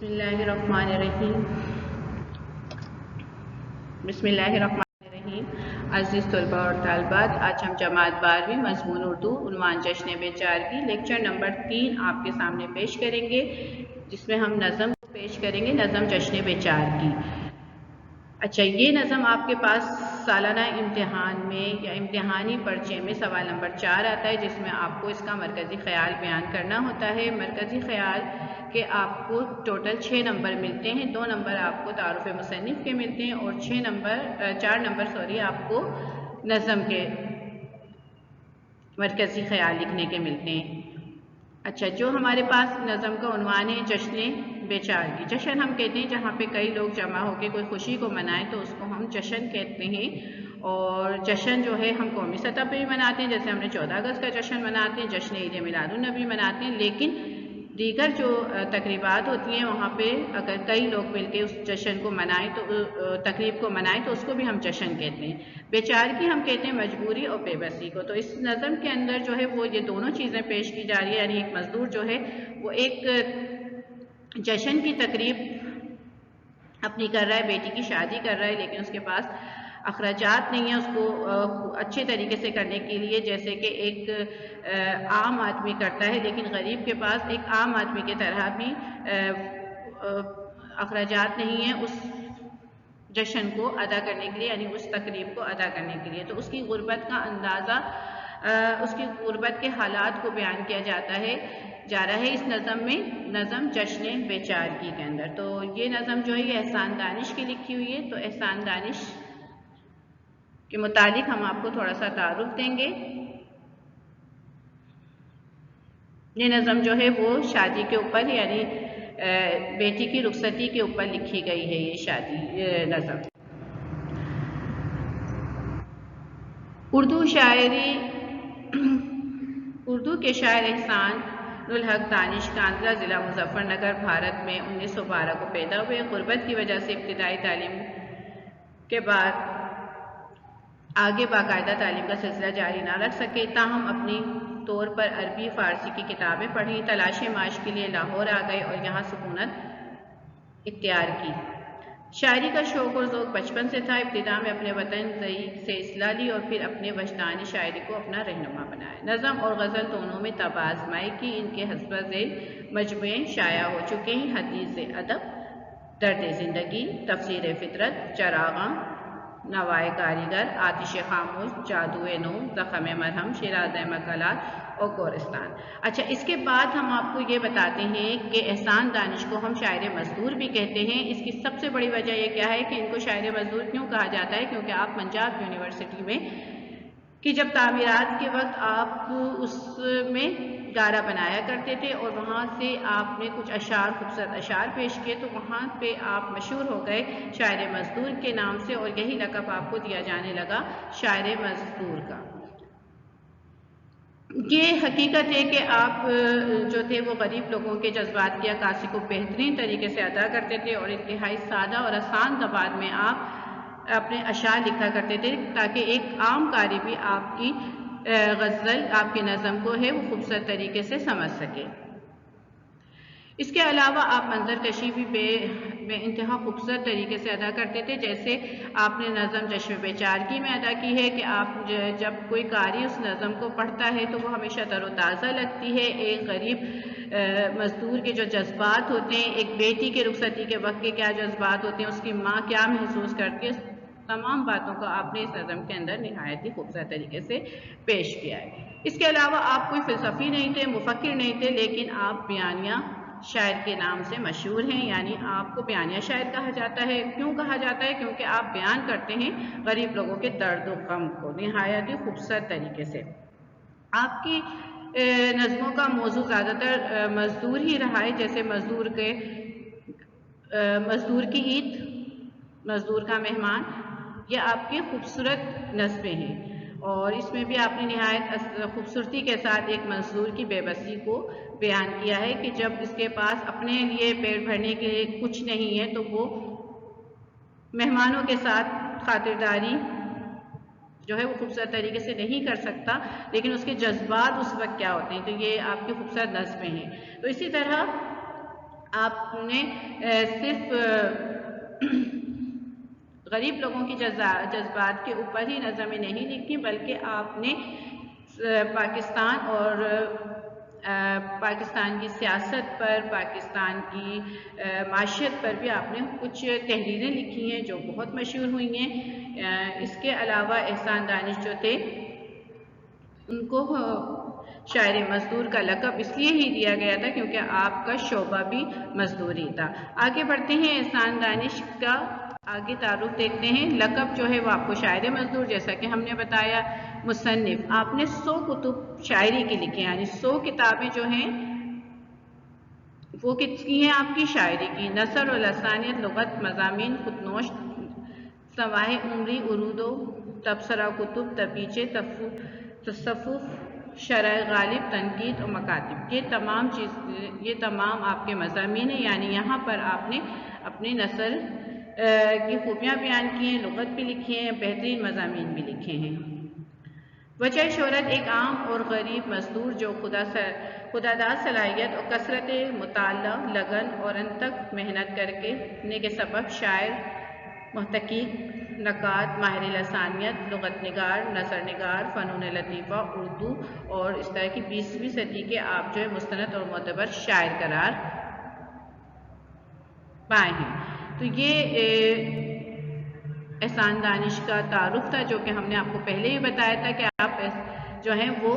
बिस्मिल्लाहिर्रहमानिर्रहीम। बिस्मिल्लाहिर्रहमानिर्रहीम। अज़ीज़ तलबा और तालिबात, आज हम जमात 12वीं मज़मून उर्दू उन्वान जश्न बेचारगी लेक्चर नंबर 3 आपके सामने पेश करेंगे, जिसमें हम नज़म पेश करेंगे, नज़म जश्न बेचारगी। अच्छा, ये नज़म आपके पास सालाना इम्तिहान में या इम्तिहानी पर्चे में सवाल नंबर 4 आता है, जिसमें आपको इसका मरकज़ी ख़याल बयान करना होता है। मरकज़ी ख़याल के आपको टोटल 6 नंबर मिलते हैं। 2 नंबर आपको तारुफ़ मुसन्निफ़ के मिलते हैं और 4 नंबर आपको नज़म के मरकज़ी ख़याल लिखने के मिलते हैं। अच्छा, जो हमारे पास नज़म का उन्वान है जश्न बेचारगी। जश्न हम कहते हैं जहाँ पे कई लोग जमा होकर कोई खुशी को मनाएं तो उसको हम जश्न कहते हैं। और जश्न जो है हम कौमी सतह पे भी मनाते हैं, जैसे हमने 14 अगस्त का जश्न मनाते हैं, जश्न ईद मिलादुन नबी मनाते हैं। लेकिन दीगर जो तकरीबात होती हैं वहाँ पे अगर कई लोग मिलकर उस जश्न को मनाएं तो तकरीब को मनाएं तो उसको भी हम जश्न कहते हैं। बेचारगी हम कहते हैं मजबूरी और बेबसी को। तो इस नज़म के अंदर जो है वो ये दोनों चीज़ें पेश की जा रही है, यानी एक मजदूर जो है वो एक जश्न की तकरीब अपनी कर रहा है, बेटी की शादी कर रहा है, लेकिन उसके पास अखराजात नहीं है उसको अच्छे तरीके से करने के लिए, जैसे कि एक आम आदमी करता है। लेकिन गरीब के पास एक आम आदमी की तरह भी अखराजात नहीं है उस जश्न को अदा करने के लिए, यानी उस तकरीब को अदा करने के लिए। तो उसकी गुर्बत का अंदाज़ा, उसकी गुर्बत के हालात को बयान किया जा रहा है इस नज़म में, नज़म जश्न बेचारगी के अंदर। तो ये नज़म जो है ये एहसान दानिश की लिखी हुई है। तो एहसान दानिश के मुतालिक हम आपको थोड़ा सा तारुफ देंगे। ये नज़म जो है वो शादी के ऊपर, यानी बेटी की रुखसती के ऊपर लिखी गई है ये नज़म। उर्दू शायरी। उर्दू के शायर एहसान उल हक दानिश कांदला ज़िला मुजफ्फरनगर भारत में 1912 को पैदा हुए। गुर्बत की वजह से इब्तिदाई तालीम के बाद आगे बाकायदा तालीम का सिलसिला जारी ना रख सके, ताहम अपनी तौर पर अरबी फ़ारसी की किताबें पढ़ी, तलाश माश के लिए लाहौर आ गए और यहाँ सुकूनत इख्तियार की। शायरी का शौक़ और ज़ौक़ बचपन से था। इब्तिदा में अपने वतन से इस्लाह ली और फिर अपने वजदानी शायरी को अपना रहनुमा बनाया। नज़म और गज़ल दोनों में तब आज़माई की इनके हस्ब ज़ेल मजमुए शाया हो चुके हैं। हदीस अदब, दर्द ज़िंदगी, तफसीर फ़ितरत, चराग़ां, नवाए कारीगर, आतिश खामोश, जादुए नो, ज़ख़म मरहम, शिराज़ मक़ालात और गोरिस्तान। अच्छा, इसके बाद हम आपको ये बताते हैं कि एहसान दानिश को हम शायर मज़दूर भी कहते हैं। इसकी सबसे बड़ी वजह ये क्या है कि इनको शायर मज़दूर क्यों कहा जाता है, क्योंकि आप पंजाब यूनिवर्सिटी में कि जब तामीरात के वक्त आप उसमें गारा बनाया करते थे और वहाँ से आपने कुछ अशार, खूबसूरत अशार पेश किए, तो वहाँ पे आप मशहूर हो गए शायर मज़दूर के नाम से और यही लक़ब आपको दिया जाने लगा शायर मज़दूर का। ये हकीकत है कि आप जो थे वो गरीब लोगों के जज्बात की अक्कासी को बेहतरीन तरीके से अदा करते थे और इंतहाई सादा और आसान ज़बान में आप अपने अशार लिखा करते थे, ताकि एक आम कारी भी आपकी गज़ल, आपकी नज़म को है वो खूबसूरत तरीके से समझ सके। इसके अलावा आप मंजर कशी भी बेइंतहा खूबसूरत तरीके से अदा करते थे, जैसे आपने नज़म जश्न बेचारगी में अदा की है कि आप जब कोई कारी उस नज़म को पढ़ता है तो वो हमेशा तरोताज़ा लगती है। एक गरीब मज़दूर के जो जज्बात होते हैं, एक बेटी के रुखसती के वक्त के क्या जज्बात होते हैं, उसकी माँ क्या महसूस करती है, तमाम बातों को आपने इस नज़म के अंदर निहायत ही खूबसूरत तरीके से पेश किया है। इसके अलावा आप कोई फ़िलसफ़ी नहीं थे, मुफ़क्किर नहीं थे, लेकिन आप बयानिया शायर के नाम से मशहूर हैं, यानी आपको बयानिया शायर कहा जाता है। क्यों कहा जाता है? क्योंकि आप बयान करते हैं गरीब लोगों के दर्द व गम को निहायत ही खूबसूरत तरीके से। आपकी नज़मों का मौजू ज़्यादातर मज़दूर ही रहा है, जैसे मज़दूर की ईद, मज़दूर का मेहमान, ये आपके खूबसूरत नज़में हैं और इसमें भी आपने निहायत खूबसूरती के साथ एक मज़दूर की बेबसी को बयान किया है कि जब इसके पास अपने लिए पेट भरने के लिए कुछ नहीं है तो वो मेहमानों के साथ खातिरदारी जो है वो खूबसूरत तरीके से नहीं कर सकता, लेकिन उसके जज्बात उस वक्त क्या होते हैं। तो ये आपकी खूबसूरत नज़में हैं। तो इसी तरह आपने सिर्फ गरीब लोगों की जज्बात के ऊपर ही नज़में नहीं लिखी, बल्कि आपने पाकिस्तान और पाकिस्तान की सियासत पर, पाकिस्तान की माशियत पर भी आपने कुछ तहरीरें लिखी हैं जो बहुत मशहूर हुई हैं। इसके अलावा एहसान दानिश जो थे उनको शायर मजदूर का लक़ब इसलिए ही दिया गया था क्योंकि आपका शोबा भी मजदूरी था। आगे बढ़ते हैं, एहसान दानिश का आगे तारुफ देखते हैं। लक़ब जो है वो आपको शायर मजदूर, जैसा कि हमने बताया। मुसन्निफ, आपने 100 कुतुब शायरी की लिखी, यानी 100 किताबें जो हैं वो किसकी हैं? आपकी शायरी की। नसर और लसानियत, लुगत, मज़ामीन, खुतनोश, सवाए उमरी, उरूदो, तबसरा कुतुब, तबीचे, तसफ़ुफ़, शरह गालिब, तनकीद और मकातिब, ये तमाम आपके मज़ामीन हैं। यानी यहाँ पर आपने अपने नस्ल की खूबियाँ बयान की हैं, लुगत भी लिखी हैं, बेहतरीन मज़ामीन भी लिखे हैं। वजह शोहरत, एक आम और गरीब मजदूर जो खुदादार सलाहियत और कसरत मुताला, लगन और अनथक मेहनत करने के सबब शायर, मुहतकीक, नक़ाद, माहिर लसानियत, लुग़त निगार, नसर निगार, फ़नून लतीफ़ा, उर्दू और इस तरह की 20वीं सदी के आप जो है मुस्तनद और मोतबर शायर करार पाए हैं। तो ये एहसान दानिश का तारुफ था, जो कि हमने आपको पहले ही बताया था कि आप जो हैं वो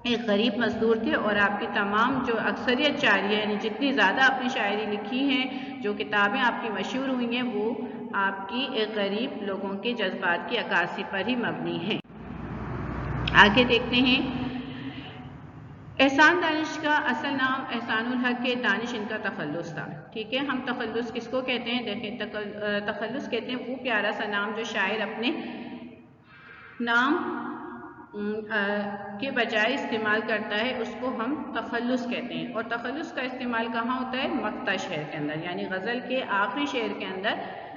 एक गरीब मजदूर थे और आपकी तमाम जो अक्सरियत शायरी यानी जितनी ज़्यादा आपने शायरी लिखी हैं, जो किताबें आपकी मशहूर हुई हैं, वो आपकी एक गरीब लोगों के जज्बात की अक्कासी पर ही मबनी है। आगे देखते हैं, एहसान दानिश का असल नाम एहसानुल हक के दानिश इनका तखल्लुस था। ठीक है, हम तखल्लुस किसको कहते हैं? देखें, तखल्लुस कहते हैं वो प्यारा सा नाम जो शायर अपने नाम के बजाय इस्तेमाल करता है, उसको हम तखल्लुस कहते हैं। और तखल्लुस का इस्तेमाल कहाँ होता है? मक्ता शेर के अंदर, यानी गज़ल के आखिरी शेर के अंदर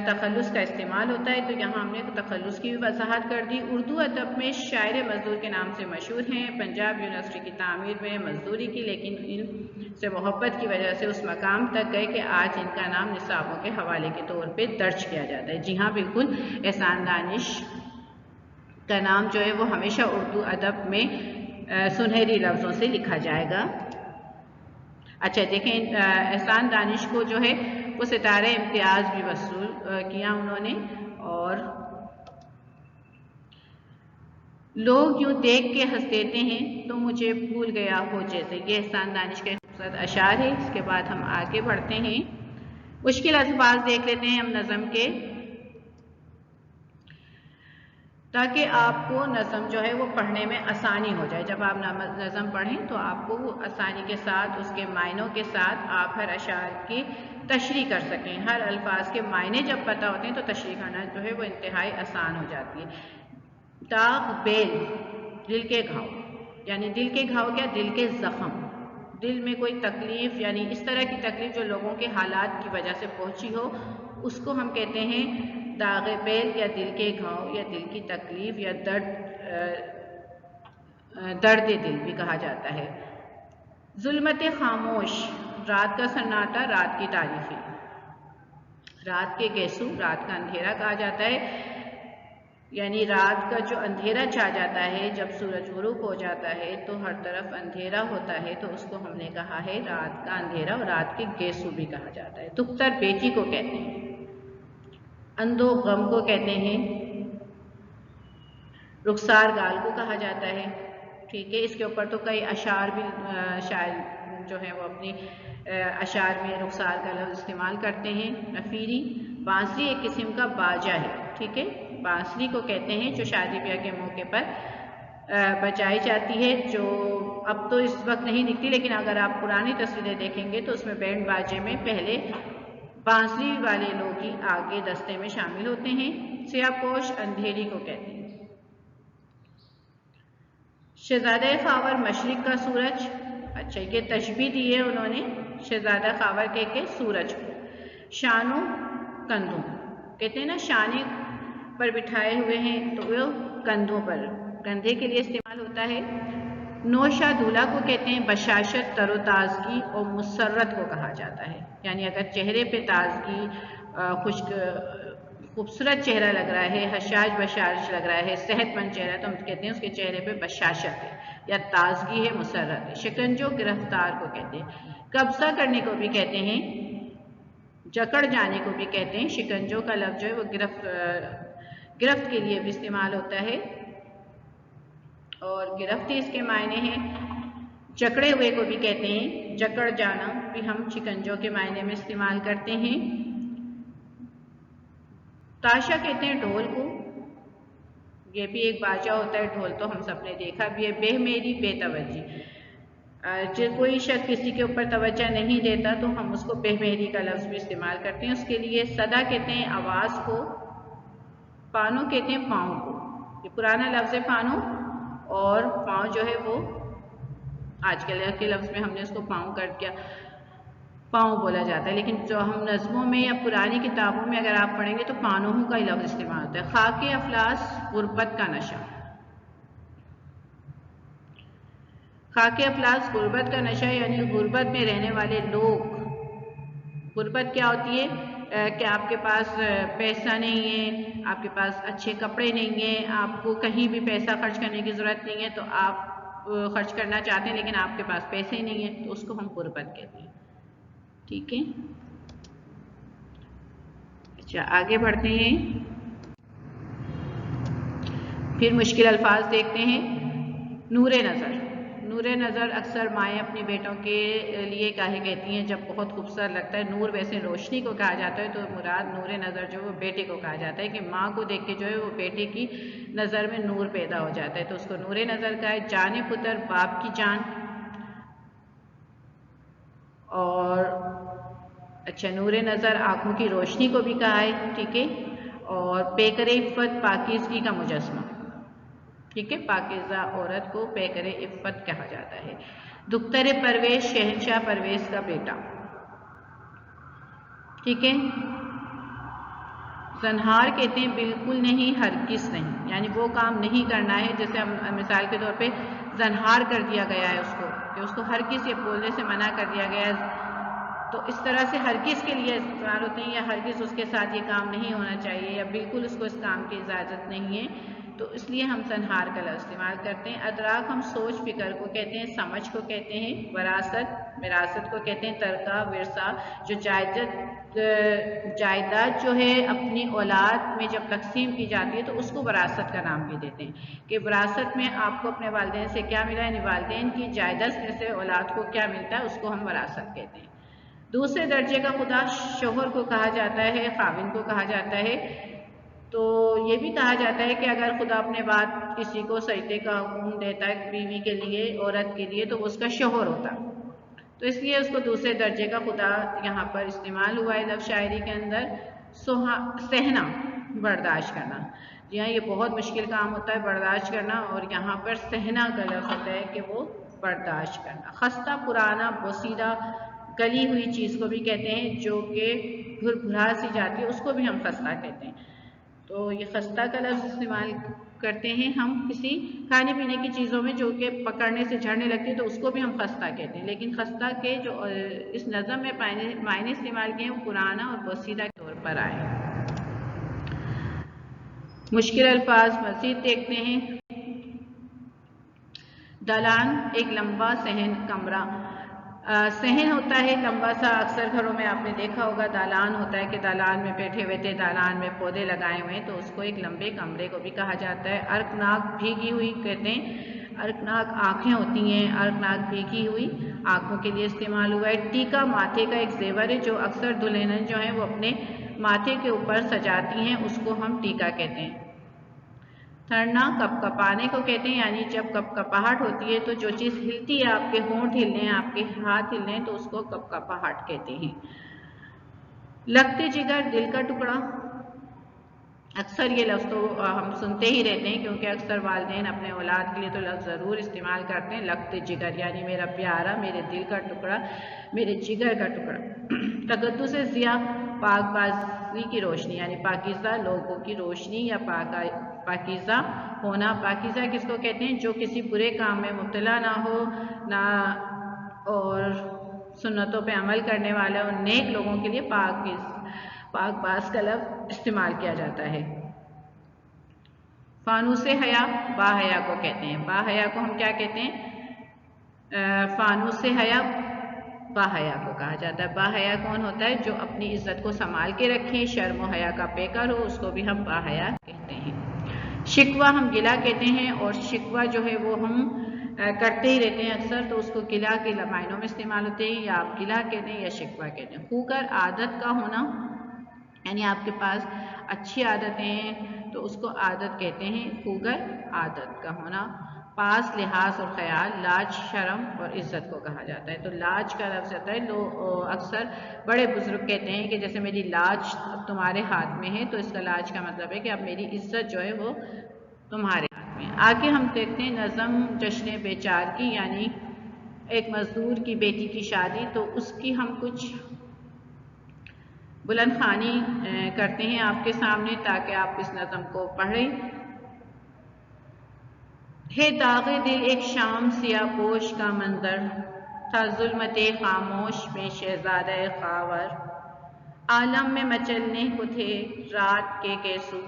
तखल्लुस का इस्तेमाल होता है। तो यहाँ हमने तखल्लुस की भी वजाहत कर दी। उर्दू अदब में शायर मजदूर के नाम से मशहूर हैं। पंजाब यूनिवर्सिटी की तामीर में मजदूरी की, लेकिन इनसे मोहब्बत की वजह से उस मकाम तक गए कि आज इनका नाम निसाबों के हवाले के तौर पर दर्ज किया जाता है। जी हाँ, बिल्कुल, एहसान दानिश का नाम जो है वो हमेशा उर्दू अदब में सुनहरी लफ्ज़ों से लिखा जाएगा। अच्छा देखें, एहसान दानिश को जो है वो सितारे इम्तियाज़ भी वसूल किया उन्होंने। और लोग यूँ देख के हंस देते हैं तो मुझे भूल गया हो जैसे, ये एहसान दानिश के खूबसूरत अशार है। इसके बाद हम आगे बढ़ते हैं, मुश्किल अल्फाज देख लेते हैं हम नज़म के, ताकि आपको नज़म जो है वो पढ़ने में आसानी हो जाए। जब आप नज़म पढ़ें तो आपको वो आसानी के साथ, उसके मायनों के साथ आप हर अशार की तशरीह कर सकें। हर अल्फाज के मायने जब पता होते हैं तो तशरीह करना जो है वो इंतहाई आसान हो जाती है। दाग बेल, दिल के घाव, यानी दिल के घाव क्या? दिल के ज़ख्म, दिल में कोई तकलीफ़, यानी इस तरह की तकलीफ़ जो लोगों के हालात की वजह से पहुँची हो, उसको हम कहते हैं दाग बेल या दिल के घाव या दिल की तकलीफ़ या दर्द दिल भी कहा जाता है। जुल्मत खामोश, रात का सन्नाटा, रात की तारीफ़ी, रात के गेसू, रात का अंधेरा कहा जाता है। यानी रात का जो अंधेरा छा जाता है, जब सूरज गुरूब हो जाता है तो हर तरफ अंधेरा होता है, तो उसको हमने कहा है रात का अंधेरा, और रात के गेसू भी कहा जाता है। दुख्तर बेटी को कहते हैं, अंधो गम को कहते हैं, रुखसार गाल को कहा जाता है। ठीक है, इसके ऊपर तो कई अशार भी शायर जो है वो अपनी अशार में रुखसार का लफ्ज़ इस्तेमाल करते हैं। नफीरी, बांसुरी एक किस्म का बाजा है। ठीक है, बांसुरी को कहते हैं जो शादी ब्याह के मौके पर बजाई जाती है, जो अब तो इस वक्त नहीं दिखती, लेकिन अगर आप पुरानी तस्वीरें देखेंगे तो उसमें बैंड बाजे में पहले बांसुरी वाले लोग ही आगे दस्ते में शामिल होते हैं। सियापोश अंधेरी को कहते हैं। शहजादा खावर, मशरिक का सूरज। अच्छा, ये तशबीह दी है उन्होंने शहजादा खावर के सूरज को। शानो कंधों, कहते हैं ना शाने पर बिठाए हुए हैं, तो वो कंधों पर, कंधे के लिए इस्तेमाल होता है। नौशादुला को कहते हैं बशाशत, तरोताज़गी और मुसर्रत को कहा जाता है। यानी अगर चेहरे पे ताजगी, खुश्क खूबसूरत चेहरा लग रहा है, हशाश बशाश लग रहा है, सेहतमंद चेहरा, तो हम कहते हैं उसके चेहरे पे बशाशत है या ताजगी है, मुसर्रत है। शिकंजो गिरफ्तार को कहते हैं। कब्जा करने को भी कहते हैं, जकड़ जाने को भी कहते हैं। शिकंजो का लफ्ज जो है वो गिरफ्त के लिए भी इस्तेमाल होता है और गिरफ्त इसके मायने हैं। जकड़े हुए को भी कहते हैं, जकड़ जाना भी हम शिकंजों के मायने में इस्तेमाल करते हैं। ताशा कहते हैं ढोल को, ये भी एक बाजा होता है ढोल, तो हम सबने देखा भी है। बेहमेरी, बेतवज्जी, जो कोई शख्स किसी के ऊपर तवज्जो नहीं देता तो हम उसको बेहमेरी का लफ्ज़ भी इस्तेमाल करते हैं उसके लिए। सदा कहते हैं आवाज़ को, पानो कहते हैं पाँव को, ये पुराना लफ्ज़ है पानो, और पाँव जो है वो आजकल के लफ्ज़ में हमने उसको पाँव कर दिया, पाँव बोला जाता है, लेकिन जो हम नज़मों में या पुरानी किताबों में अगर आप पढ़ेंगे तो पानों का ही लफ्ज़ इस्तेमाल होता है। खाके अफलास, गुर्बत का नशा। खाके अफलास, गुर्बत का नशा, यानी गुर्बत में रहने वाले लोग। गुर्बत क्या होती है कि आपके पास पैसा नहीं है, आपके पास अच्छे कपड़े नहीं हैं, आपको कहीं भी पैसा खर्च करने की ज़रूरत नहीं है, तो आप खर्च करना चाहते हैं लेकिन आपके पास पैसे नहीं है, तो उसको हम गुर्बत कहते हैं। ठीक है, अच्छा आगे बढ़ते हैं। फिर मुश्किल अल्फाज देखते हैं। नूरे नज़र। नूरे नज़र अक्सर माएँ अपने बेटों के लिए काहे कहती हैं जब बहुत खूबसूरत लगता है। नूर वैसे रोशनी को कहा जाता है, तो मुराद नूरे नज़र जो वो बेटे को कहा जाता है कि माँ को देख के जो है वो बेटे की नज़र में नूर पैदा हो जाता है, तो उसको नूरे नज़र का है। जाने पुत्र, बाप की जान। और अच्छा, नूरे नज़र आँखों की रोशनी को भी कहा है। ठीक है, और पेकर इफ़्फ़त, पाकीज़गी का मुजस्मा। ठीक है, पाकीज़ा औरत को पेकर इफ़्फ़त कहा जाता है। दुख्तर परवेज़, शहंशाह परवेज़ का बेटा। ठीक है, ज़नहार कहते हैं बिल्कुल नहीं, हरगिज़ नहीं, यानी वो काम नहीं करना है। जैसे हम मिसाल के तौर पे ज़नहार कर दिया गया है उसको, कि उसको हरगिज़ ये बोलने से मना कर दिया गया है, तो इस तरह से हरगिज़ के लिए इस्तेमाल होते हैं, या हरगिज़ उसके साथ ये काम नहीं होना चाहिए, या बिल्कुल उसको इस काम की इजाज़त नहीं है, तो इसलिए हम ज़नहार का लफ्ज़ इस्तेमाल करते हैं। अदराक हम सोच फिक्र को कहते हैं, समझ को कहते हैं। वरासत, विरासत को कहते हैं। तरका, विरसा, जो जायदाद जो है अपनी औलाद में जब तकसीम की जाती है तो उसको वरासत का नाम भी देते हैं, कि वरासत में आपको अपने वालिदैन से क्या मिला है, यानी वालिदैन की जायदाद में से औलाद को क्या मिलता है, उसको हम वरासत कहते हैं। दूसरे दर्जे का खुदा शोहर को कहा जाता है, खाविन को कहा जाता है। तो ये भी कहा जाता है कि अगर खुदा अपने बाद किसी को सजदे का हुक्म देता है बीवी के लिए, औरत के लिए, तो वो उसका शोहर होता है, तो इसलिए उसको दूसरे दर्जे का खुदा यहाँ पर इस्तेमाल हुआ है लफ्ज़ शायरी के अंदर। सहना, बर्दाश्त करना। जी हाँ, ये बहुत मुश्किल काम होता है बर्दाश्त करना, और यहाँ पर सहना का लफ्ज़ होता है कि वो बर्दाश्त करना। खस्ता, पुराना, बोसीदा, गली हुई चीज़ को भी कहते हैं, जो कि भुरभुरा सी जाती है, उसको भी हम खस्ता कहते हैं। तो ये खस्ता का लफ्ज़ इस्तेमाल करते हैं हम किसी खाने पीने की चीज़ों में जो कि पकड़ने से झड़ने लगती है, तो उसको भी हम खस्ता कहते हैं। लेकिन खस्ता के जो इस नज़म में मायने इस्तेमाल किए हैं वो पुराना और बोसीदा के तौर पर आए। मुश्किल अल्फाज मज़ीद देखते हैं। दालान, एक लंबा सहन कमरा। सहन होता है लंबा सा, अक्सर घरों में आपने देखा होगा। दालान होता है कि दालान में बैठे हुए थे, दालान में पौधे लगाए हुए, तो उसको एक लंबे कमरे को भी कहा जाता है। अर्कनाक, भीगी हुई कहते हैं। अर्कनाक आँखें होती हैं, अर्कनाक भीगी हुई आँखों के लिए इस्तेमाल हुआ है। टीका, माथे का एक जेवर है जो अक्सर दुल्हनें जो हैं वो अपने माथे के ऊपर सजाती हैं, उसको हम टीका कहते हैं। थरना, कपकपाने को कहते हैं, यानी जब कपकपाहट होती है तो जो चीज़ हिलती है, आपके होंठ हिलने हैं, आपके हाथ हिलने हैं, तो उसको कपकपाहट कहते हैं। लगते जिगर, दिल का टुकड़ा। अक्सर ये लफ्ज़ तो हम सुनते ही रहते हैं, क्योंकि अक्सर वालिदैन अपने औलाद के लिए तो लफ्ज़ ज़रूर इस्तेमाल करते हैं, लख्त जिगर, यानी मेरा प्यारा, मेरे दिल का टुकड़ा, मेरे जिगर का टुकड़ा। तक़द्दुस ज़िया, पाकबाज़ी की रोशनी, यानी पाकीज़ा लोगों की रोशनी या पाकीज़ा होना। पाकीज़ा किसको कहते हैं? जो किसी बुरे काम में मुब्तला ना हो, ना और सुन्नतों पे अमल करने वाले और नेक लोगों के लिए पाकबाज़ का लफ्ज़ इस्तेमाल किया जाता है। फ़ानूस हया, बाहया को कहते हैं। बाहया को हम क्या कहते हैं? फ़ानूस हया बाहया को कहा जाता है। बाहया कौन होता है? जो अपनी इज्जत को संभाल के रखे, शर्म व हया का पेकर हो, उसको भी हम बाहया कहते हैं। शिकवा हम गिला कहते हैं, और शिकवा जो है वो हम करते ही रहते हैं अक्सर, तो उसको गिला के मायनों में इस्तेमाल होते हैं, या आप गिला कहते हैं या शिकवा कहते हैं। खूकर आदत का होना, यानी आपके पास अच्छी आदतें हैं तो उसको आदत कहते हैं, खूगर आदत का होना। पास लिहाज और ख्याल, लाज, शर्म और इज्जत को कहा जाता है। तो लाज का लफ्ज़ आता है, लोग अक्सर बड़े बुजुर्ग कहते हैं कि जैसे मेरी लाज अब तुम्हारे हाथ में है, तो इसका लाज का मतलब है कि अब मेरी इज्जत जो है वो तुम्हारे हाथ में। आगे हम देखते हैं नज़म जश्न बेचार की, यानी एक मजदूर की बेटी की शादी, तो उसकी हम कुछ बुलंद ख़ानी करते हैं आपके सामने, ताकि आप इस नज़म को पढ़ें। है दाग़े दिल एक शाम सियापोश का मंजर, था ज़ुल्मते खामोश में शहज़ादा खावर, आलम में मचलने को थे रात के केसू,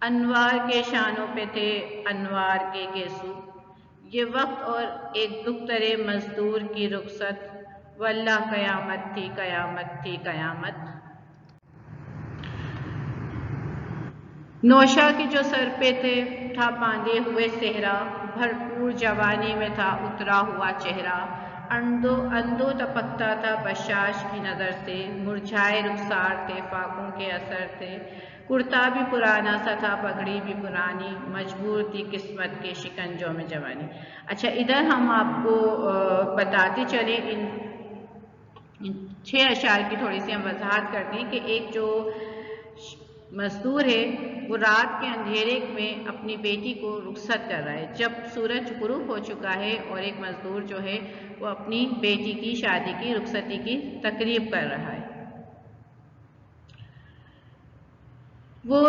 अनवार के शानों पे थे अनवार के केसू, ये वक्त और एक दुख्तरे मजदूर की रुखसत, वल्लाह क़यामत थी क़यामत थी क़यामत। नौशा के जो सर पे था बांधे हुए सेहरा, भरपूर जवानी में था उतरा हुआ चेहरा, अंधो टपकता था बशाश की नज़र से, मुरझाए रुखसार थे फाकों के असर थे, कुर्ता भी पुराना सा था पगड़ी भी पुरानी, मजबूर थी किस्मत के शिकंजों में जवानी। अच्छा, इधर हम आपको बताते चले इन 6 अशार की थोड़ी सी हम वजाहत करते हैं कि एक जो मजदूर है वो रात के अंधेरे में अपनी बेटी को रुखसत कर रहा है, जब सूरज गुरूब हो चुका है, और एक मजदूर जो है वो अपनी बेटी की शादी की रुखसती की तकरीब कर रहा है। वो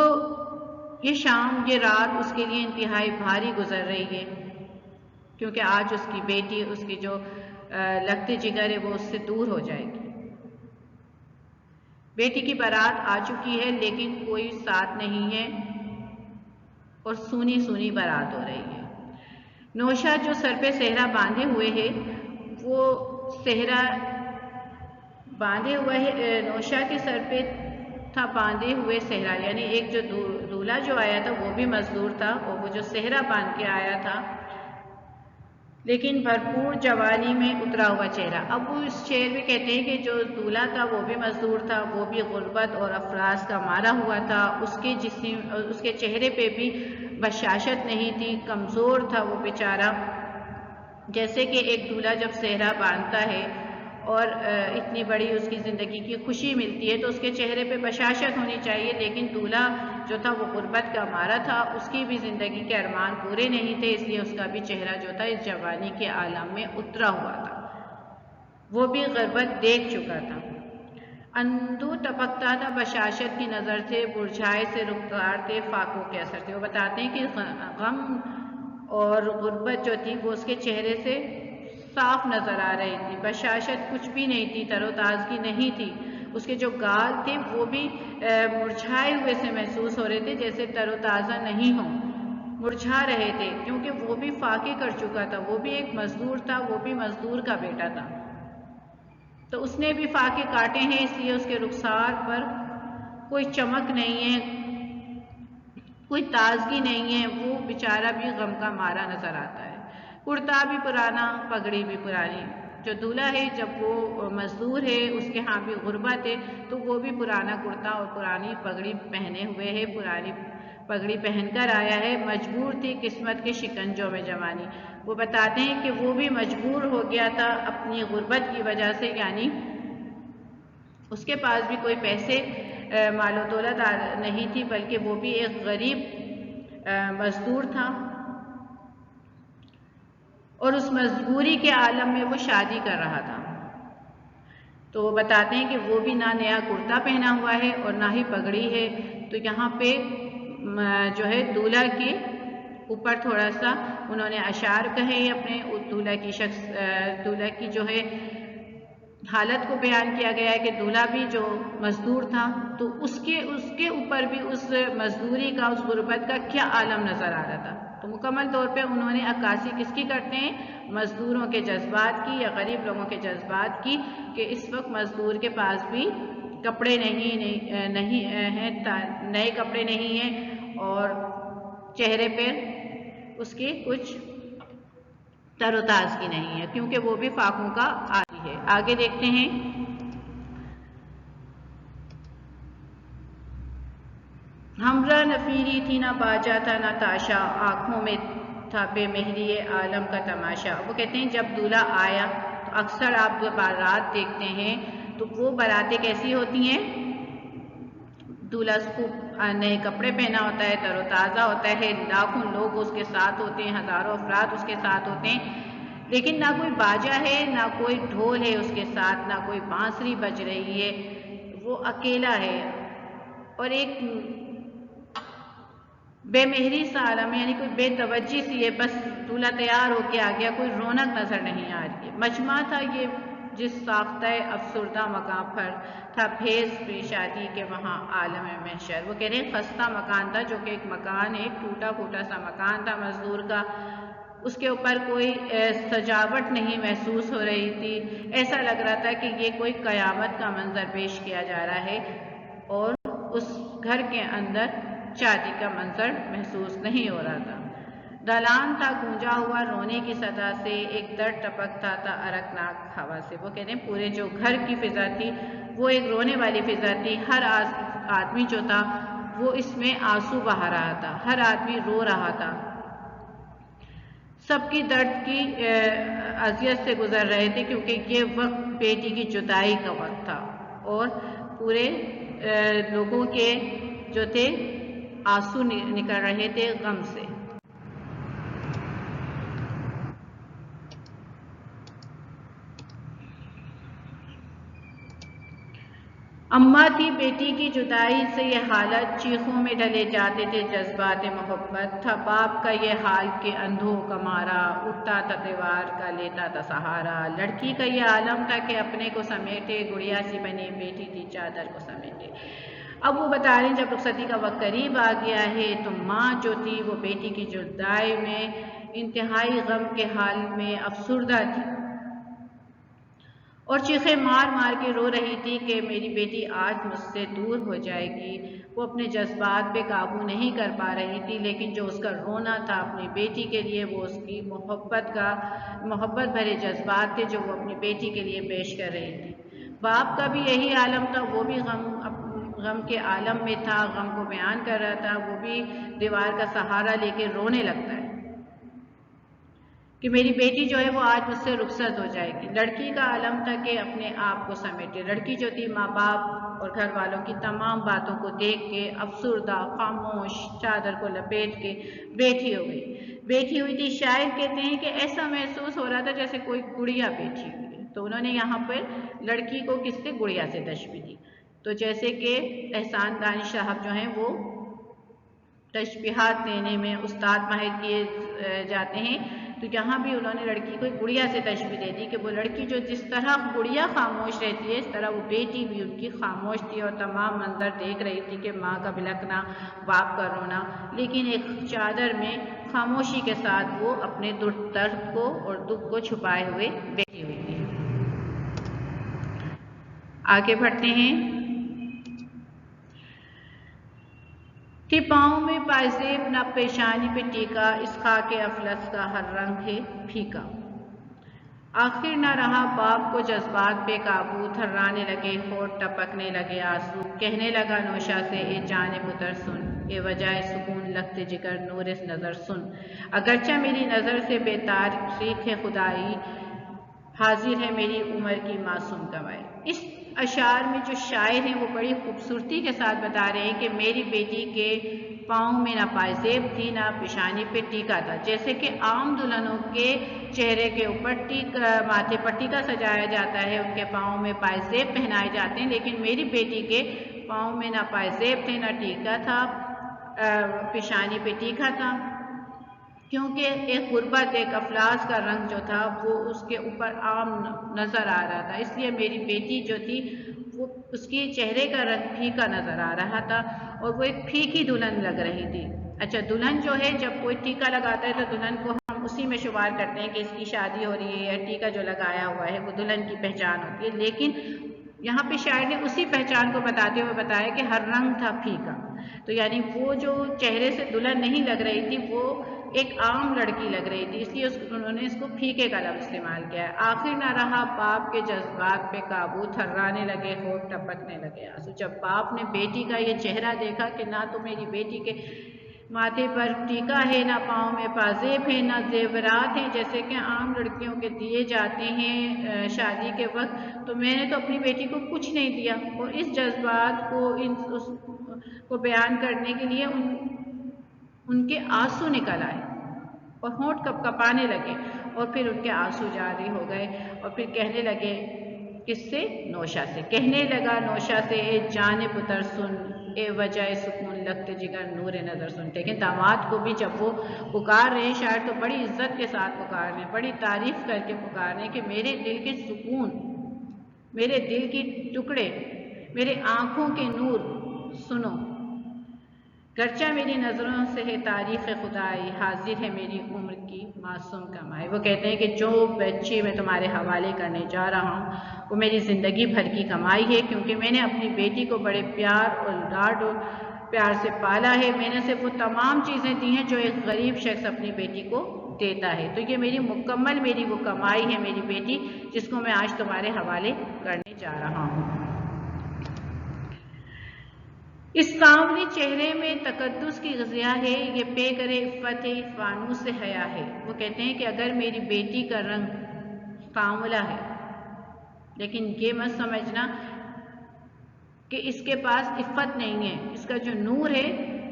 ये शाम, ये रात उसके लिए इंतहाई भारी गुजर रही है, क्योंकि आज उसकी बेटी, उसकी जो लगते जिगर है वो उससे दूर हो जाएगी। बेटी की बारात आ चुकी है, लेकिन कोई साथ नहीं है और सूनी सूनी बारात हो रही है। नौशा जो सर पे सेहरा बांधे हुए है, वो सेहरा बांधे हुए है, नौशा के सर पे था बांधे हुए सेहरा, यानी एक जो दूल्हा जो आया था वो भी मजदूर था, और वो जो सेहरा बांध के आया था, लेकिन भरपूर जवानी में उतरा हुआ चेहरा। अब वो इस शेर में कहते हैं कि जो दूल्हा था वो भी मजदूर था, वो भी गुर्बत और अफराज का मारा हुआ था, उसके चेहरे पे भी बशाशत नहीं थी, कमज़ोर था वो बेचारा। जैसे कि एक दूल्हा जब सेहरा बांधता है और इतनी बड़ी उसकी ज़िंदगी की खुशी मिलती है, तो उसके चेहरे पे बशाशत होनी चाहिए, लेकिन दूल्हा जो था वो गुर्बत का मारा था, उसकी भी ज़िंदगी के अरमान पूरे नहीं थे, इसलिए उसका भी चेहरा जो था इस जवानी के आलम में उतरा हुआ था, वो भी गुर्बत देख चुका था। अंधो टपकता था बशाशत की नज़र से, बुरझाए से रुखसार थे फाकों के असर से। वो बताते हैं कि गम और गुर्बत जो थी वो उसके चेहरे से साफ नज़र आ रही थी, बशाशत कुछ भी नहीं थी, तरोताज़गी नहीं थी, उसके जो गाल थे वो भी मुरझाए हुए से महसूस हो रहे थे, जैसे तरोताज़ा नहीं हो, मुरझा रहे थे, क्योंकि वो भी फाके कर चुका था, वो भी एक मजदूर था, वो भी मजदूर का बेटा था, तो उसने भी फाके काटे हैं, इसलिए उसके रुखसार पर कोई चमक नहीं है, कोई ताजगी नहीं है, वो बेचारा भी गम का मारा नजर आता है। कुर्ता भी पुराना, पगड़ी भी पुरानी। जो दूल्हा है जब वो मजदूर है, उसके यहाँ भी गुर्बत है, तो वो भी पुराना कुर्ता और पुरानी पगड़ी पहने हुए है, पुरानी पगड़ी पहनकर आया है। मजबूर थी किस्मत के शिकंजों में जवानी। वो बताते हैं कि वो भी मजबूर हो गया था अपनी गुर्बत की वजह से, यानी उसके पास भी कोई पैसे मालो दौलत नहीं थी, बल्कि वो भी एक गरीब मजदूर था और उस मजबूरी के आलम में वो शादी कर रहा था। तो वो बताते हैं कि वो भी ना नया कुर्ता पहना हुआ है और ना ही पगड़ी है। तो यहाँ पे जो है दूल्हा के ऊपर थोड़ा सा उन्होंने अशार कहे, अपने दूल्हा की जो है हालत को बयान किया गया है कि दूल्हा भी जो मजदूर था तो उसके ऊपर भी उस मजदूरी का, उस गुर्बत का क्या आलम नज़र आ रहा था। तो मुकम्मल तौर पे उन्होंने अक्कासी किसकी करते हैं, मजदूरों के जज्बात की या गरीब लोगों के जज्बात की, कि इस वक्त मजदूर के पास भी कपड़े नहीं हैं, नए कपड़े नहीं हैं और चेहरे पर उसकी कुछ तरोताज़गी नहीं है, क्योंकि वो भी फाकों का आदी है। आगे देखते हैं। हमरा नफीरी थी ना बाजा था ना ताशा, आंखों में था बेमेहरी आलम का तमाशा। वो कहते हैं जब दूल्हा आया तो अक्सर आप बारात देखते हैं तो वो बारातें कैसी होती हैं, दूल्हा खूब नए कपड़े पहना होता है, तरोताज़ा होता है, लाखों लोग उसके साथ होते हैं, हज़ारों अफराद उसके साथ होते हैं, लेकिन ना कोई बाजा है, ना कोई ढोल है उसके साथ, ना कोई बांसुरी बज रही है, वो अकेला है और एक बेमेहरी सा आलम, यानी कोई बेतवज्जी सी है, बस दूल्हा तैयार होके आ गया, कोई रौनक नज़र नहीं आ रही है। मजमा था ये जिस साख्ता अफसुरदा मकाम पर था भेस शादी के वहाँ आलम महशर। वो कह रहे हैं खस्ता मकान था, जो कि एक मकान, एक टूटा फूटा सा मकान था मजदूर का, उसके ऊपर कोई सजावट नहीं महसूस हो रही थी। ऐसा लग रहा था कि ये कोई क़यामत का मंजर पेश किया जा रहा है और उस घर के अंदर शादी का मंजर महसूस नहीं हो रहा था। दालान था गूंजा हुआ रोने की सदा से, एक दर्द टपकता था अरकनाक हवा से। वो कहते हैं पूरे जो घर की फिजा थी वो एक रोने वाली फिजा थी। हर आदमी जो था वो इसमें आंसू बहा रहा था, हर आदमी रो रहा था, सबकी दर्द की अजियत से गुजर रहे थे, क्योंकि ये वक्त बेटी की जुदाई का वक्त था और पूरे लोगों के जो थे आंसू निकल रहे थे गम से। अम्मा थी बेटी की जुदाई से ये हालत, चीखों में ढले जाते थे जज्बात मोहब्बत। था बाप का ये हाल के अंधों का मारा, उठता था दीवार का लेता था सहारा। लड़की का ये आलम था कि अपने को समेटे, गुड़िया सी बनी बेटी थी चादर को समेटे। अब वो बता रहे हैं जब रुखसती का वक्त करीब आ गया है तो माँ जो थी वो बेटी की जुदाई में इंतहाई गम के हाल में अफसुर्दा थी और चीखें मार मार के रो रही थी कि मेरी बेटी आज मुझसे दूर हो जाएगी। वो अपने जज्बात पे काबू नहीं कर पा रही थी, लेकिन जो उसका रोना था अपनी बेटी के लिए, वो उसकी मोहब्बत भरे जज्बात थे जो वो अपनी बेटी के लिए पेश कर रही थी। बाप का भी यही आलम था, वो भी गम के आलम में था, गम को बयान कर रहा था। वो भी दीवार का सहारा लेके रोने लगता है कि मेरी बेटी जो है वो आज मुझसे रुखसत हो जाएगी। लड़की का आलम था कि अपने आप को समेटे। लड़की जो थी माँ बाप और घर वालों की तमाम बातों को देख के अफसुर्दा, खामोश, चादर को लपेट के बैठी हो गई। बैठी हुई थी, शायर कहते हैं कि ऐसा महसूस हो रहा था जैसे कोई गुड़िया बैठी हुई है। तो उन्होंने यहाँ पर लड़की को किससे, गुड़िया से तशबीह दी। तो जैसे कि एहसान दानिश साहब जो हैं वो तशबीहात देने में उस्ताद माहिर किए जाते हैं, तो यहाँ भी उन्होंने लड़की को एक गुड़िया से तशबीह दे दी कि वो लड़की जो जिस तरह गुड़िया खामोश रहती है, इस तरह वो बेटी भी उनकी खामोश थी और तमाम मंजर देख रही थी कि माँ का बिलखना, बाप का रोना, लेकिन एक चादर में खामोशी के साथ वो अपने दर्द को और दुख को छुपाए हुए बैठी हुई थी। आगे बढ़ते हैं। थी पाँव में पायजेब न पेशानी पे टीका, इस खाके अफलस का हर रंग है फीका। आखिर न रहा बाप को जज्बात पे काबू, थर्राने लगे होठ, टपकने लगे आंसू। कहने लगा नौशा से ए जाने पुत्र सुन, ए वजाए सुकून लगते जिगर नूर इस नज़र सुन। अगरचा मेरी नज़र से बेतारीख है खुदाई, हाजिर है मेरी उम्र की मासूम कमाई। इस अशार में जो शायर हैं वो बड़ी खूबसूरती के साथ बता रहे हैं कि मेरी बेटी के पाँव में ना पायजेब थी, ना पेशानी पे टीका था। जैसे कि आम दुल्हनों के चेहरे के ऊपर टीका, माथे पर टीका सजाया जाता है, उनके पाँव में पायजेब पहनाए जाते हैं, लेकिन मेरी बेटी के पाँव में ना पायजेब थे, ना टीका था, पेशानी पे टीका था, क्योंकि एक गुर्बत, एक अफलास का रंग जो था वो उसके ऊपर आम नज़र आ रहा था। इसलिए मेरी बेटी जो थी वो, उसके चेहरे का रंग फीका नज़र आ रहा था और वो एक फीकी दुल्हन लग रही थी। अच्छा, दुल्हन जो है, जब कोई टीका लगाता है तो दुल्हन को हम उसी में शुमार करते हैं कि इसकी शादी हो रही है, या टीका जो लगाया हुआ है वो दुल्हन की पहचान होती है। लेकिन यहाँ पे शायर ने उसी पहचान को बताते हुए बताया कि हर रंग था फीका। तो यानी वो जो चेहरे से दुल्हन नहीं लग रही थी वो एक आम लड़की लग रही थी, इसलिए उन्होंने इसको फीके का लफ्ज़ इस्तेमाल किया है। आखिर ना रहा बाप के जज्बात पे काबू, थर्राने लगे होठ, टपकने लगे आंसू। जब बाप ने बेटी का ये चेहरा देखा कि ना तो मेरी बेटी के माथे पर टीका है, ना पाँव में पाजेब है, ना जेवरात हैं जैसे कि आम लड़कियों के दिए जाते हैं शादी के वक्त, तो मैंने तो अपनी बेटी को कुछ नहीं दिया। और इस जज्बात को बयान करने के लिए उनके आंसू निकल आए और होंठ कपकपाने लगे, और फिर उनके आंसू जारी हो गए, और फिर कहने लगे, किससे? नौशा से। कहने लगा नौशा से, ए जाने पुतर सुन, ए वजह सुकून लगते जिगर नूर नज़र सुन। लेकिन दामाद को भी जब वो पुकार रहे हैं, शायद तो बड़ी इज्जत के साथ पुकार रहे हैं, बड़ी तारीफ करके पुकार रहे हैं कि मेरे दिल के सुकून, मेरे दिल के टुकड़े, मेरे आँखों के नूर सुनो, गर्चा मेरी नज़रों से है तारीफ़ खुदाई, हाजिर है मेरी उम्र की मासूम कमाई। वो कहते हैं कि जो बच्ची मैं तुम्हारे हवाले करने जा रहा हूँ वो मेरी ज़िंदगी भर की कमाई है, क्योंकि मैंने अपनी बेटी को बड़े प्यार और लाड और प्यार से पाला है। मैंने सिर्फ वो तमाम चीज़ें दी हैं जो एक गरीब शख्स अपनी बेटी को देता है। तो ये मेरी मुकम्मल मेरी वो कमाई है मेरी बेटी, जिसको मैं आज तुम्हारे हवाले करने जा रहा हूँ। इस सांवले चेहरे में तकद्दुस की ग़िज़ा है, ये पे करे इफ़्फ़त है, फ़ानूस से हया है। वो कहते हैं कि अगर मेरी बेटी का रंग सांवला है, लेकिन ये मत समझना कि इसके पास इफ़्फ़त नहीं है। इसका जो नूर है,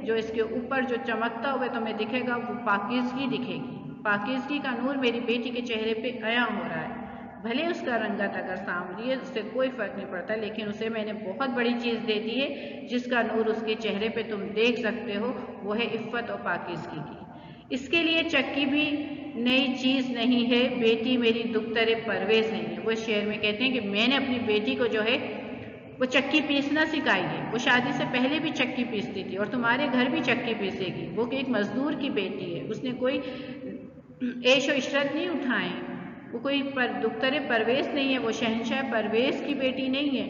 जो इसके ऊपर जो चमकता हुआ तुम्हें दिखेगा, वो पाकीज़गी दिखेगी। पाकीज़गी का नूर मेरी बेटी के चेहरे पे आया हो रहा है। भले उसका रंगत अगर सांवली है, उससे कोई फ़र्क नहीं पड़ता, लेकिन उसे मैंने बहुत बड़ी चीज़ दे दी है जिसका नूर उसके चेहरे पे तुम देख सकते हो, वो है इफ़्फ़त और पाकीज़गी की। इसके लिए चक्की भी नई चीज़ नहीं है, बेटी मेरी दुख्तर परवेज़ नहीं है। वो शेर में कहते हैं कि मैंने अपनी बेटी को जो है वो चक्की पीसना सिखाई है। वो शादी से पहले भी चक्की पीसती थी और तुम्हारे घर भी चक्की पीसेगी। वो एक मजदूर की बेटी है, उसने कोई ऐश और इशरत नहीं उठाए, वो कोई दुख्तर परवेज़ नहीं है, वो शहंशाह परवेज़ की बेटी नहीं है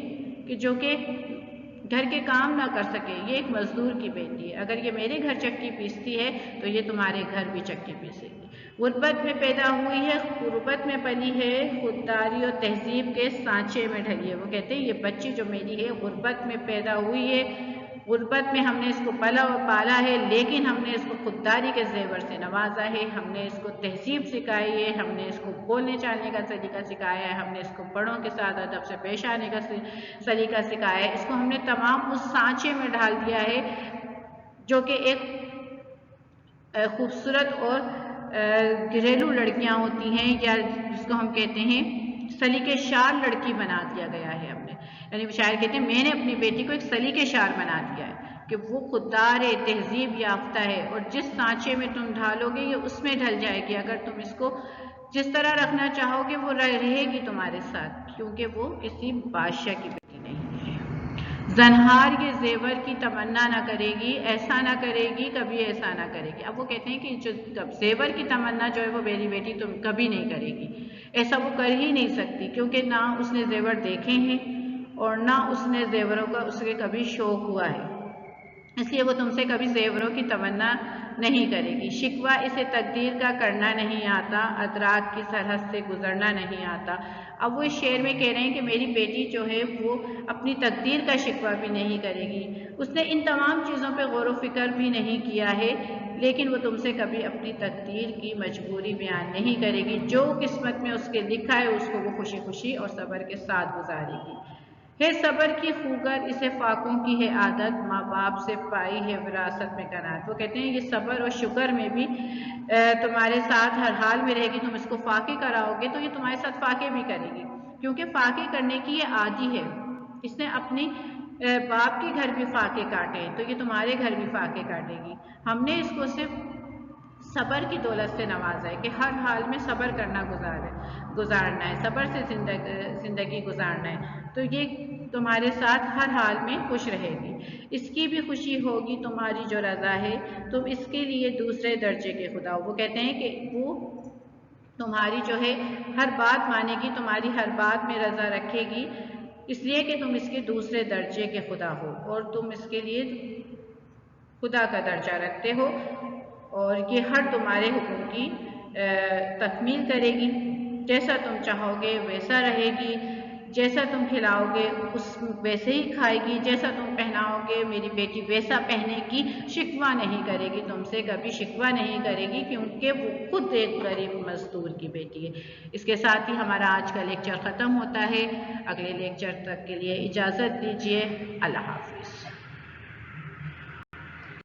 कि जो कि घर के काम ना कर सके। ये एक मजदूर की बेटी है। अगर ये मेरे घर चक्की पीसती है तो ये तुम्हारे घर भी चक्की पीसेगी। गुर्बत में पैदा हुई है, गुर्बत में पली है, खुददारी और तहजीब के सांचे में ढली है। वो कहते हैं ये बच्ची जो मेरी है गुर्बत में पैदा हुई है, गुर्बत में हमने इसको पला और पाला है, लेकिन हमने इसको खुददारी के जेवर से नवाजा है, हमने इसको तहजीब सिखाई है, हमने इसको बोलने चालने का सलीका सिखाया है, हमने इसको बड़ों के साथ अदब से पेश आने का सलीका सिखाया है। इसको हमने तमाम उस सांचे में डाल दिया है जो कि एक खूबसूरत और घरेलू लड़कियां होती हैं, या जिसको हम कहते हैं सलीकेशार लड़की बना दिया गया है हमने। यानी शायर कहते हैं मैंने अपनी बेटी को एक सलीकेशार बना दिया है कि वो खुददार है, तहजीब याफ्ता है, और जिस सांचे में तुम ढालोगे ये उसमें ढल जाएगी। अगर तुम इसको जिस तरह रखना चाहोगे वो रहेगी तुम्हारे साथ, क्योंकि वो किसी बादशाह की बेटी नहीं है। ज़नहार ये जेवर की तमन्ना ना करेगी, ऐसा ना करेगी, कभी ऐसा ना करेगी। अब वो कहते हैं कि जो जेवर की तमन्ना जो है वो मेरी बेटी तुम कभी नहीं करेगी, ऐसा वो कर ही नहीं सकती, क्योंकि ना उसने जेवर देखे हैं और ना उसने जेवरों का उसके कभी शौक हुआ है, इसलिए वो तुमसे कभी जेवरों की तमन्ना नहीं करेगी। शिकवा इसे तकदीर का करना नहीं आता, अदराक की सरहद से गुजरना नहीं आता। अब वो इस शेर में कह रहे हैं कि मेरी बेटी जो है वो अपनी तकदीर का शिकवा भी नहीं करेगी, उसने इन तमाम चीज़ों पे गौर व फिक्र भी नहीं किया है, लेकिन वो तुमसे कभी अपनी तकदीर की मजबूरी बयान नहीं करेगी। जो किस्मत में उसके लिखा है उसको वो खुशी खुशी और सब्र के साथ गुजारेगी। है सबर की खूगर इसे फाकों की है आदत, माँ बाप से पाई है विरासत में कनात। वो कहते हैं ये सबर और शुक्र में भी तुम्हारे साथ हर हाल में रहेगी। तुम इसको फाके कराओगे तो ये तुम्हारे साथ फाके भी करेगी, क्योंकि फाके करने की ये आदी है। इसने अपनी बाप के घर भी फाके काटे तो ये तुम्हारे घर भी फाके काटेगी। हमने इसको सिर्फ सबर की दौलत से नवाजा है कि हर हाल में सबर करना गुजारना है, सबर से जिंदगी गुजारना है, तो ये तुम्हारे साथ हर हाल में खुश रहेगी। इसकी भी खुशी होगी तुम्हारी जो रजा है, तुम इसके लिए दूसरे दर्जे के खुदा हो। वो कहते हैं कि वो तुम्हारी जो है हर बात मानेगी, तुम्हारी हर बात में रजा रखेगी, इसलिए कि तुम इसके दूसरे दर्जे के खुदा हो और तुम इसके लिए खुदा का दर्जा रखते हो, और ये हर तुम्हारे हुक्म की तकमील करेगी। जैसा तुम चाहोगे वैसा रहेगी, जैसा तुम खिलाओगे उस वैसे ही खाएगी, जैसा तुम पहनाओगे मेरी बेटी वैसा पहनेगी। शिकवा नहीं करेगी, तुमसे कभी शिकवा नहीं करेगी, क्योंकि वो खुद एक गरीब मजदूर की बेटी है। इसके साथ ही हमारा आज का लेक्चर ख़त्म होता है। अगले लेक्चर तक के लिए इजाज़त दीजिए। अल्लाह हाफिज़।